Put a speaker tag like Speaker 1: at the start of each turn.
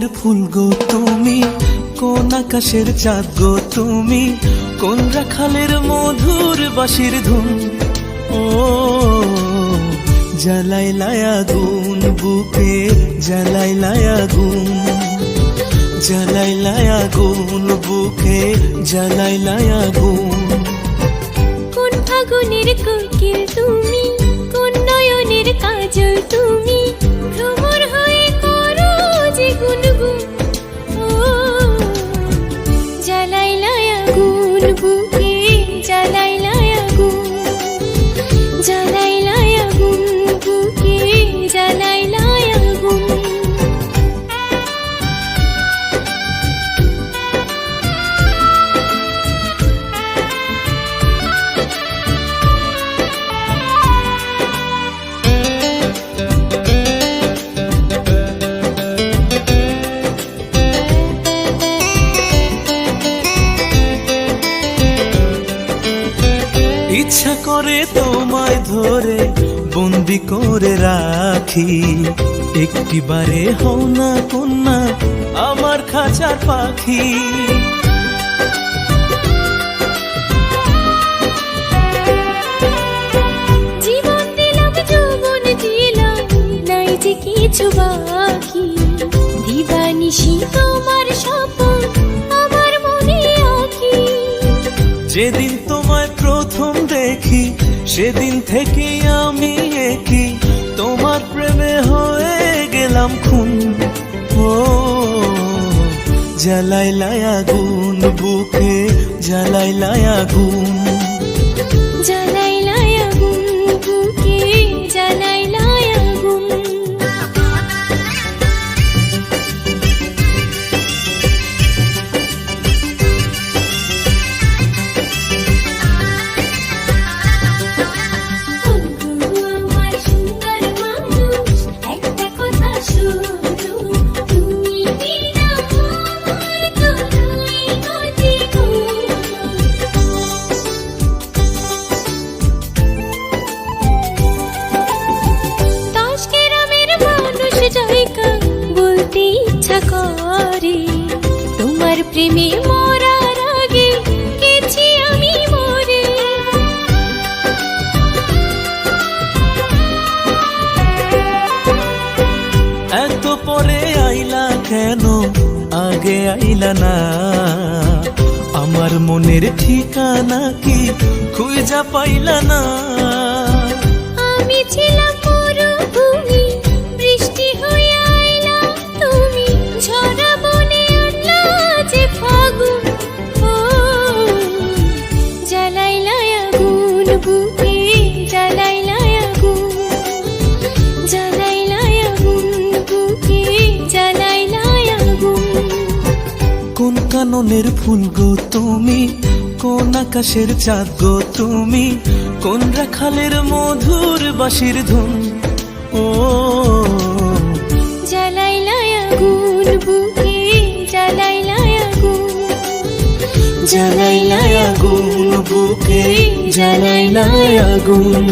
Speaker 1: বনের ফুল গো তুমি, কোন আকাশের চাঁদ গো তুমি, কোন রাখালের মধুর বাঁশির ধুন। ও জ্বালাইলাই আগুন বুকে, জ্বালাইলাই আগুন, জ্বালাইলাই আগুন বুকে, জ্বালাইলাই আগুন।
Speaker 2: কোন ফাগুনের কোকিল তুমি, কোন নয়নের কাজল তুমি, ভ্রমর হয়ে করো যে গুনগুন। ও জ্বালাইলাই আগুন বুকে, জ্বালাইলাই আগুন, জ্বালাইলাই আগুন বুকে, জ্বালাইলাই আগুন।
Speaker 1: ইচ্ছা করে তোমায় ধরে বন্দি করে রাখি, একটিবারে হও না কন্যা আমার খাঁচার পাখি।
Speaker 2: জীবন দিলাম যৌবন দিলাম, নাই যে কিছু বাকি, দিবানিশি তোমার স্বপ্ন আমার মনে আঁকি।
Speaker 1: যেদিন তোমায় প্রথম দেখি সেদিন থেকে আমি একই, তোমার প্রেমে হয়ে গেলাম খুন। ও জ্বালাইলাই আগুন বুকে, জ্বালাইলাই আগুন,
Speaker 2: জ্বালাইলাই আগুন বুকে, জ্বালাইলাই আগুন। বলতে ইচ্ছা করে তোমার প্রেমে মরার আগে গেছি আমি মরে।
Speaker 1: এত পরে আইলা কেন, আগে আইলা না? আমার মনের ঠিকানা কি খুঁজা পাইলা না?
Speaker 2: আমি ছিলাম মরুভূমি, বৃষ্টি হয়ে আইলা তুমি, ঝরা বনে আনলা যে ফাগুন। ও জ্বালাইলাই আগুন বুকে, জ্বালাইলাই আগুন, জ্বালাইলাই আগুন বুকে, জ্বালাইলাই আগুন।
Speaker 1: কোন কাননের ফুল গো তুমি, কোন আকাশের চাঁদ গো তুমি, কোন রাখালের মধুর বাঁশির ধুন। ও
Speaker 2: জ্বালাইলাই আগুন বুকে, জ্বালাইলাই আগুন,
Speaker 1: জ্বালাইলাই আগুন বুকে, জ্বালাইলাই আগুন।